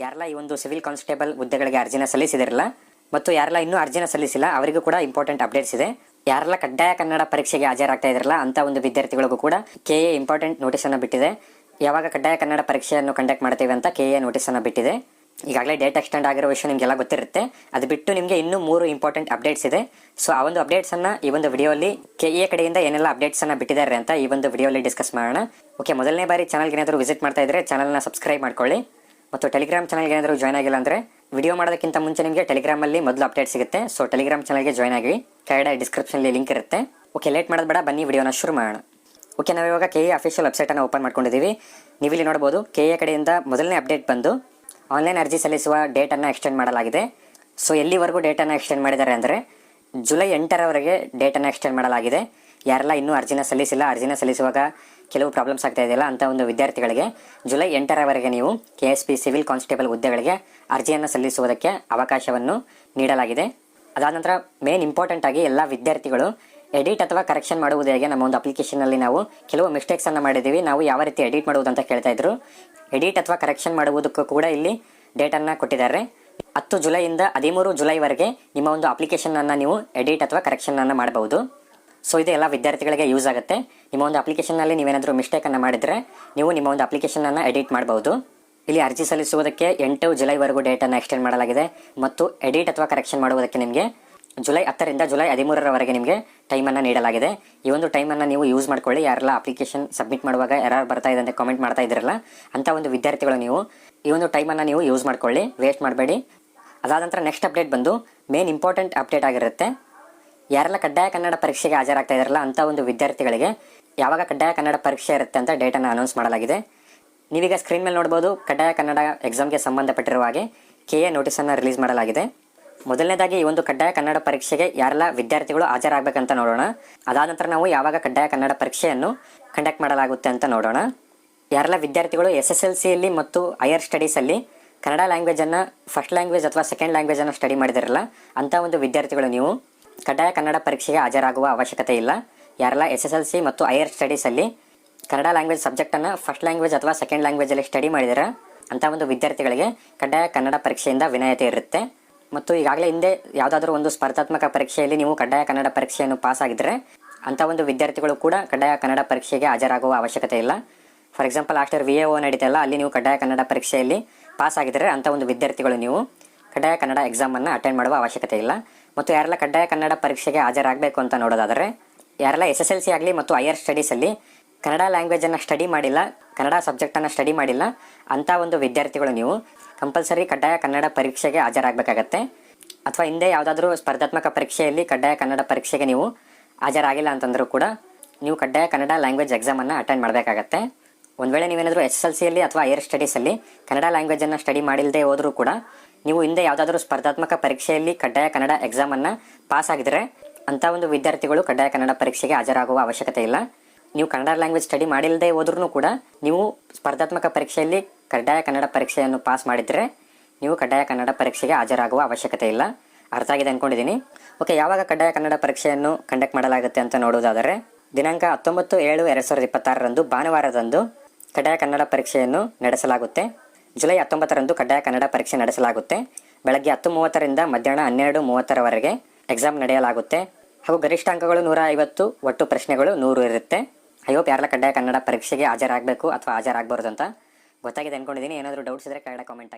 ಯಾರೆಲ್ಲ ಈ ಒಂದು ಸಿವಿಲ್ ಕಾನ್ಸ್ಟೇಬಲ್ ಹುದ್ದೆಗಳಿಗೆ ಅರ್ಜಿನ ಸಲ್ಲಿಸಿದಿರಲ್ಲ ಮತ್ತು ಯಾರೆಲ್ಲ ಇನ್ನೂ ಅರ್ಜಿನ ಸಲ್ಲಿಸಿಲ್ಲ ಅವರಿಗೂ ಕೂಡ ಇಂಪಾರ್ಟೆಂಟ್ ಅಪ್ಡೇಟ್ಸ್ ಇದೆ. ಯಾರೆಲ್ಲ ಕಡ್ಡಾಯ ಕನ್ನಡ ಪರೀಕ್ಷೆಗೆ ಹಾಜರಾಗ್ತಾ ಇದ್ರಲ್ಲ ಅಂತ ಒಂದು ವಿದ್ಯಾರ್ಥಿಗಳಿಗೂ ಕೂಡ ಕೆಎ ಇಂಪಾರ್ಟೆಂಟ್ ನೋಟಿಸ್ ಅನ್ನು ಬಿಟ್ಟಿದೆ. ಯಾವಾಗ ಕಡ್ಡಾಯ ಕನ್ನಡ ಪರೀಕ್ಷೆಯನ್ನು ಕಂಡಕ್ಟ್ ಮಾಡ್ತೀವಿ ಅಂತ ಕೆಎ ನೋಟಿಸ್ ಅನ್ನು ಬಿಟ್ಟಿದೆ. ಈಗಾಗಲೇ ಡೇಟ್ ಎಕ್ಸ್ಟೆಂಡ್ ಆಗಿರೋ ವಿಷಯ ನಿಮಗೆಲ್ಲ ಗೊತ್ತಿರುತ್ತೆ. ಅದು ಬಿಟ್ಟು ನಿಮಗೆ ಇನ್ನೂ 3 ಇಂಪಾರ್ಟೆಂಟ್ ಅಪ್ಡೇಟ್ಸ್ ಇದೆ. ಸೊ ಆ ಒಂದು ಅಪ್ಡೇಟ್ಸ್ ಅನ್ನ ಈ ಒಂದು ವಿಡಿಯೋಲಿ ಕೆಎ ಕಡೆಯಿಂದ ಏನೆಲ್ಲ ಅಪ್ಡೇಟ್ಸ್ ಅನ್ನ ಬಿಟ್ಟಿದ್ದಾರೆ ಅಂತ ಈ ಒಂದು ವಿಡಿಯೋಲಿ ಡಿಸ್ಕಸ್ ಮಾಡೋಣ. ಓಕೆ, ಮೊದಲನೇ ಬಾರಿ ಚಾನಲ್ಗೆ ಏನಾದರೂ ವಿಸಿಟ್ ಮಾಡ್ತಾ ಇದ್ರೆ ಚಾನಲ್ನ ಸಬ್ಸ್ಕ್ರೈಬ್ ಮಾಡ್ಕೊಳ್ಳಿ ಮತ್ತು ಟೆಲಿಗ್ರಾಮ್ ಚಾನಲ್ಗೆ ಏನಾದರೂ ಜಾಯ್ನ್ ಆಗಿಲ್ಲ ಅಂದರೆ ವಿಡಿಯೋ ಮಾಡೋದಕ್ಕಿಂತ ಮುಂಚೆ ನಿಮಗೆ ಟೆಲಿಗ್ರಾಮಲ್ಲಿ ಮೊದಲು ಅಪ್ಡೇಟ್ ಸಿಗುತ್ತೆ. ಸೊ ಟೆಲಿಗ್ರಾಮ್ ಚಾನಲ್ಗೆ ಜಾಯ್ನ್ ಆಗಿ ಕೆಳಗಡೆ ಡಿಸ್ಕ್ರಿಪ್ಷನಲ್ಲಿ ಲಿಂಕ್ ಇರುತ್ತೆ. ಓಕೆ, ಲೇಟ್ ಮಾಡೋದು ಬೇಡ, ಬನ್ನಿ ವಿಡಿಯೋನ ಶುರು ಮಾಡೋಣ. ಓಕೆ, ನಾವಿವಾಗ ಕೆಎ ಅಫಿಷಿಯಲ್ ವೆಬ್ಸೈಟನ್ನು ಓಪನ್ ಮಾಡ್ಕೊಂಡಿದ್ದೀವಿ. ನೀವು ಇಲ್ಲಿ ನೋಡ್ಬೋದು ಕೆಎ ಕಡೆಯಿಂದ ಮೊದಲನೇ ಅಪ್ಡೇಟ್ ಬಂದು ಆನ್ಲೈನ್ ಅರ್ಜಿ ಸಲ್ಲಿಸುವ ಡೇಟನ್ನು ಎಕ್ಸ್ಟೆಂಡ್ ಮಾಡಲಾಗಿದೆ. ಸೊ ಎಲ್ಲಿವರೆಗೂ ಡೇಟನ್ನು ಎಕ್ಸ್ಟೆಂಡ್ ಮಾಡಿದ್ದಾರೆ ಅಂದರೆ ಜುಲೈ 8ರವರೆಗೆ ಡೇಟನ್ನು ಎಕ್ಸ್ಟೆಂಡ್ ಮಾಡಲಾಗಿದೆ. ಯಾರೆಲ್ಲ ಇನ್ನೂ ಅರ್ಜಿನ ಸಲ್ಲಿಸಿಲ್ಲ, ಅರ್ಜಿನ ಸಲ್ಲಿಸುವಾಗ ಕೆಲವು ಪ್ರಾಬ್ಲಮ್ಸ್ ಆಗ್ತಾ ಇದೆಯಲ್ಲ ಅಂತ ಒಂದು ವಿದ್ಯಾರ್ಥಿಗಳಿಗೆ ಜುಲೈ 8ರವರೆಗೆ ನೀವು KSP ಸಿವಿಲ್ ಕಾನ್ಸ್ಟೇಬಲ್ ಹುದ್ದೆಗಳಿಗೆ ಅರ್ಜಿಯನ್ನು ಸಲ್ಲಿಸುವುದಕ್ಕೆ ಅವಕಾಶವನ್ನು ನೀಡಲಾಗಿದೆ. ಅದಾದ ನಂತರ ಮೇನ್ ಇಂಪಾರ್ಟೆಂಟ್ ಆಗಿ ಎಲ್ಲ ವಿದ್ಯಾರ್ಥಿಗಳು ಎಡಿಟ್ ಅಥವಾ ಕರೆಕ್ಷನ್ ಮಾಡುವುದು ಹೇಗೆ, ನಮ್ಮ ಒಂದು ಅಪ್ಲಿಕೇಶನಲ್ಲಿ ನಾವು ಕೆಲವು ಮಿಸ್ಟೇಕ್ಸನ್ನು ಮಾಡಿದ್ದೀವಿ, ನಾವು ಯಾವ ರೀತಿ ಎಡಿಟ್ ಮಾಡುವುದು ಅಂತ ಕೇಳ್ತಾ ಇದ್ರು. ಎಡಿಟ್ ಅಥವಾ ಕರೆಕ್ಷನ್ ಮಾಡುವುದಕ್ಕೂ ಕೂಡ ಇಲ್ಲಿ ಡೇಟನ್ನು ಕೊಟ್ಟಿದ್ದಾರೆ. 10 ಜುಲೈಯಿಂದ 13 ಜುಲೈವರೆಗೆ ನಿಮ್ಮ ಒಂದು ಅಪ್ಲಿಕೇಶನನ್ನು ನೀವು ಎಡಿಟ್ ಅಥವಾ ಕರೆಕ್ಷನನ್ನು ಮಾಡಬಹುದು. ಸೊ ಇದು ಎಲ್ಲ ವಿದ್ಯಾರ್ಥಿಗಳಿಗೆ ಯೂಸ್ ಆಗುತ್ತೆ. ನಿಮ್ಮ ಒಂದು ಅಪ್ಲಿಕೇಶನ್ನಲ್ಲಿ ನೀವೇನಾದರೂ ಮಿಸ್ಟೇಕನ್ನು ಮಾಡಿದರೆ ನೀವು ನಿಮ್ಮ ಒಂದು ಅಪ್ಲಿಕೇಶನನ್ನು ಎಡಿಟ್ ಮಾಡಬಹುದು. ಇಲ್ಲಿ ಅರ್ಜಿ ಸಲ್ಲಿಸುವುದಕ್ಕೆ 8 ಜುಲೈವರೆಗೂ ಡೇಟನ್ನು ಎಕ್ಸ್ಟೆಂಡ್ ಮಾಡಲಾಗಿದೆ ಮತ್ತು ಎಡಿಟ್ ಅಥವಾ ಕರೆಕ್ಷನ್ ಮಾಡುವುದಕ್ಕೆ ನಿಮಗೆ ಜುಲೈ 10ರಿಂದ ಜುಲೈ 13ರವರೆಗೆ ನಿಮಗೆ ಟೈಮನ್ನು ನೀಡಲಾಗಿದೆ. ಈ ಒಂದು ಟೈಮನ್ನು ನೀವು ಯೂಸ್ ಮಾಡ್ಕೊಳ್ಳಿ. ಯಾರೆಲ್ಲ ಅಪ್ಲಿಕೇಶನ್ ಸಬ್ಮಿಟ್ ಮಾಡುವಾಗ ಎರರ್ ಬರ್ತಾ ಇದೆ ಅಂತ ಕಾಮೆಂಟ್ ಮಾಡ್ತಾ ಇದ್ರಲ್ಲ ಅಂತ ಒಂದು ವಿದ್ಯಾರ್ಥಿಗಳು ನೀವು ಈ ಒಂದು ಟೈಮನ್ನು ನೀವು ಯೂಸ್ ಮಾಡ್ಕೊಳ್ಳಿ, ವೇಸ್ಟ್ ಮಾಡಬೇಡಿ. ಅದಾದ ನಂತರ ನೆಕ್ಸ್ಟ್ ಅಪ್ಡೇಟ್ ಬಂದು ಮೇನ್ ಇಂಪಾರ್ಟೆಂಟ್ ಅಪ್ಡೇಟ್ ಆಗಿರುತ್ತೆ. ಯಾರೆಲ್ಲ ಕಡ್ಡಾಯ ಕನ್ನಡ ಪರೀಕ್ಷೆಗೆ ಹಾಜರಾಗ್ತಾ ಇದ್ದಾರಲ್ಲ ಅಂತ ಒಂದು ವಿದ್ಯಾರ್ಥಿಗಳಿಗೆ ಯಾವಾಗ ಕಡ್ಡಾಯ ಕನ್ನಡ ಪರೀಕ್ಷೆ ಇರುತ್ತೆ ಅಂತ ಡೇಟನ್ನು ಅನೌನ್ಸ್ ಮಾಡಲಾಗಿದೆ. ನೀವೀಗ ಸ್ಕ್ರೀನ್ ಮೇಲೆ ನೋಡ್ಬೋದು, ಕಡ್ಡಾಯ ಕನ್ನಡ ಎಕ್ಸಾಮ್ಗೆ ಸಂಬಂಧಪಟ್ಟಿರುವ ಹಾಗೆ ಕೆಎ ನೋಟಿಸನ್ನು ರಿಲೀಸ್ ಮಾಡಲಾಗಿದೆ. ಮೊದಲನೇದಾಗಿ ಈ ಒಂದು ಕಡ್ಡಾಯ ಕನ್ನಡ ಪರೀಕ್ಷೆಗೆ ಯಾರೆಲ್ಲ ವಿದ್ಯಾರ್ಥಿಗಳು ಹಾಜರಾಗಬೇಕಂತ ನೋಡೋಣ. ಅದಾದ ನಂತರ ನಾವು ಯಾವಾಗ ಕಡ್ಡಾಯ ಕನ್ನಡ ಪರೀಕ್ಷೆಯನ್ನು ಕಂಡಕ್ಟ್ ಮಾಡಲಾಗುತ್ತೆ ಅಂತ ನೋಡೋಣ. ಯಾರೆಲ್ಲ ವಿದ್ಯಾರ್ಥಿಗಳು SSLCಯಲ್ಲಿ ಮತ್ತು ಹೈಯರ್ ಸ್ಟಡೀಸಲ್ಲಿ ಕನ್ನಡ ಲ್ಯಾಂಗ್ವೇಜನ್ನು ಫಸ್ಟ್ ಲ್ಯಾಂಗ್ವೇಜ್ ಅಥವಾ ಸೆಕೆಂಡ್ ಲ್ಯಾಂಗ್ವೇಜನ್ನು ಸ್ಟಡಿ ಮಾಡಿದಿರಲ್ಲ ಅಂಥ ಒಂದು ವಿದ್ಯಾರ್ಥಿಗಳು ನೀವು ಕಡ್ಡಾಯ ಕನ್ನಡ ಪರೀಕ್ಷೆಗೆ ಹಾಜರಾಗುವ ಅವಶ್ಯಕತೆ ಇಲ್ಲ. ಯಾರೆಲ್ಲ SSLC ಮತ್ತು ಹೈಯರ್ ಸ್ಟಡೀಸಲ್ಲಿ ಕನ್ನಡ ಲ್ಯಾಂಗ್ವೇಜ್ ಸಬ್ಜೆಕ್ಟನ್ನು ಫಸ್ಟ್ ಲ್ಯಾಂಗ್ವೇಜ್ ಅಥವಾ ಸೆಕೆಂಡ್ ಲ್ಯಾಂಗ್ವೇಜಲ್ಲಿ ಸ್ಟಡಿ ಮಾಡಿದರೆ ಅಂಥ ಒಂದು ವಿದ್ಯಾರ್ಥಿಗಳಿಗೆ ಕಡ್ಡಾಯ ಕನ್ನಡ ಪರೀಕ್ಷೆಯಿಂದ ವಿನಾಯಿತಿ ಇರುತ್ತೆ. ಮತ್ತು ಈಗಾಗಲೇ ಹಿಂದೆ ಯಾವುದಾದ್ರೂ ಒಂದು ಸ್ಪರ್ಧಾತ್ಮಕ ಪರೀಕ್ಷೆಯಲ್ಲಿ ನೀವು ಕಡ್ಡಾಯ ಕನ್ನಡ ಪರೀಕ್ಷೆಯನ್ನು ಪಾಸ್ ಆಗಿದ್ದರೆ ಅಂಥ ಒಂದು ವಿದ್ಯಾರ್ಥಿಗಳು ಕೂಡ ಕಡ್ಡಾಯ ಕನ್ನಡ ಪರೀಕ್ಷೆಗೆ ಹಾಜರಾಗುವ ಅವಶ್ಯಕತೆ ಇಲ್ಲ. For example last year VAO ನಡೀತಲ್ಲ, ಅಲ್ಲಿ ನೀವು ಕಡ್ಡಾಯ ಕನ್ನಡ ಪರೀಕ್ಷೆಯಲ್ಲಿ ಪಾಸ್ ಆಗಿದ್ದರೆ ಅಂಥ ಒಂದು ವಿದ್ಯಾರ್ಥಿಗಳು ನೀವು ಕಡ್ಡಾಯ ಕನ್ನಡ ಎಕ್ಸಾಮನ್ನು ಅಟೆಂಡ್ ಮಾಡುವ ಅವಶ್ಯಕತೆ ಇಲ್ಲ. ಮತ್ತು ಯಾರೆಲ್ಲ ಕಡ್ಡಾಯ ಕನ್ನಡ ಪರೀಕ್ಷೆಗೆ ಹಾಜರಾಗಬೇಕು ಅಂತ ನೋಡೋದಾದರೆ ಯಾರೆಲ್ಲ SSLC ಆಗಲಿ ಮತ್ತು ಹೈಯರ್ ಸ್ಟಡೀಸಲ್ಲಿ ಕನ್ನಡ ಲ್ಯಾಂಗ್ವೇಜನ್ನು ಸ್ಟಡಿ ಮಾಡಿಲ್ಲ, ಕನ್ನಡ ಸಬ್ಜೆಕ್ಟನ್ನು ಸ್ಟಡಿ ಮಾಡಿಲ್ಲ ಅಂಥ ಒಂದು ವಿದ್ಯಾರ್ಥಿಗಳು ನೀವು ಕಂಪಲ್ಸರಿ ಕಡ್ಡಾಯ ಕನ್ನಡ ಪರೀಕ್ಷೆಗೆ ಹಾಜರಾಗಬೇಕಾಗತ್ತೆ. ಅಥವಾ ಹಿಂದೆ ಯಾವುದಾದ್ರೂ ಸ್ಪರ್ಧಾತ್ಮಕ ಪರೀಕ್ಷೆಯಲ್ಲಿ ಕಡ್ಡಾಯ ಕನ್ನಡ ಪರೀಕ್ಷೆಗೆ ನೀವು ಹಾಜರಾಗಿಲ್ಲ ಅಂತಂದರೂ ಕೂಡ ನೀವು ಕಡ್ಡಾಯ ಕನ್ನಡ ಲ್ಯಾಂಗ್ವೇಜ್ ಎಕ್ಸಾಮನ್ನು ಅಟೆಂಡ್ ಮಾಡಬೇಕಾಗತ್ತೆ. ಒಂದು ವೇಳೆ ನೀವೇನಾದರೂ SSLCಯಲ್ಲಿ ಅಥವಾ ಹೈಯರ್ ಸ್ಟಡೀಸಲ್ಲಿ ಕನ್ನಡ ಲ್ಯಾಂಗ್ವೇಜನ್ನು ಸ್ಟಡಿ ಮಾಡಿಲ್ಲದೆ ಹೋದರೂ ಕೂಡ ನೀವು ಹಿಂದೆ ಯಾವುದಾದ್ರೂ ಸ್ಪರ್ಧಾತ್ಮಕ ಪರೀಕ್ಷೆಯಲ್ಲಿ ಕಡ್ಡಾಯ ಕನ್ನಡ ಎಕ್ಸಾಮನ್ನು ಪಾಸ್ ಆಗಿದ್ದರೆ ಅಂಥ ಒಂದು ವಿದ್ಯಾರ್ಥಿಗಳು ಕಡ್ಡಾಯ ಕನ್ನಡ ಪರೀಕ್ಷೆಗೆ ಹಾಜರಾಗುವ ಅವಶ್ಯಕತೆ ಇಲ್ಲ. ನೀವು ಕನ್ನಡ ಲ್ಯಾಂಗ್ವೇಜ್ ಸ್ಟಡಿ ಮಾಡಿಲ್ಲದೆ ಹೋದ್ರೂ ಕೂಡ ನೀವು ಸ್ಪರ್ಧಾತ್ಮಕ ಪರೀಕ್ಷೆಯಲ್ಲಿ ಕಡ್ಡಾಯ ಕನ್ನಡ ಪರೀಕ್ಷೆಯನ್ನು ಪಾಸ್ ಮಾಡಿದರೆ ನೀವು ಕಡ್ಡಾಯ ಕನ್ನಡ ಪರೀಕ್ಷೆಗೆ ಹಾಜರಾಗುವ ಅವಶ್ಯಕತೆ ಇಲ್ಲ. ಅರ್ಥ ಆಗಿದೆ ಅಂದ್ಕೊಂಡಿದ್ದೀನಿ. ಓಕೆ, ಯಾವಾಗ ಕಡ್ಡಾಯ ಕನ್ನಡ ಪರೀಕ್ಷೆಯನ್ನು ಕಂಡಕ್ಟ್ ಮಾಡಲಾಗುತ್ತೆ ಅಂತ ನೋಡುವುದಾದರೆ ದಿನಾಂಕ 19/7/2026 ಭಾನುವಾರದಂದು ಕಡ್ಡಾಯ ಕನ್ನಡ ಪರೀಕ್ಷೆಯನ್ನು ನಡೆಸಲಾಗುತ್ತೆ. ಜುಲೈ 19ರಂದು ಕಡ್ಡಾಯ ಕನ್ನಡ ಪರೀಕ್ಷೆ ನಡೆಸಲಾಗುತ್ತೆ. ಬೆಳಗ್ಗೆ 10:30ರಿಂದ ಮಧ್ಯಾಹ್ನ 12:30ರವರೆಗೆ ಎಕ್ಸಾಮ್ ನಡೆಯಲಾಗುತ್ತೆ. ಹಾಗೂ ಗರಿಷ್ಠ ಅಂಕಗಳು 150, ಒಟ್ಟು ಪ್ರಶ್ನೆಗಳು 100 ಇರುತ್ತೆ. ಐ ಹೋಪ್ ಯಾರೆಲ್ಲ ಕಡ್ಡಾಯ ಕನ್ನಡ ಪರೀಕ್ಷೆಗೆ ಹಾಜರಾಗಬೇಕು ಅಥವಾ ಹಾಜರಾಗಬಾರ್ದು ಅಂತ ಗೊತ್ತಾಗಿದೆ ಅಂದ್ಕೊಂಡಿದ್ದೀನಿ. ಏನಾದರೂ ಡೌಟ್ಸ್ ಇದ್ದರೆ ಕೆಳಗಡೆ ಕಾಮೆಂಟ್ ಹಾಕಿ.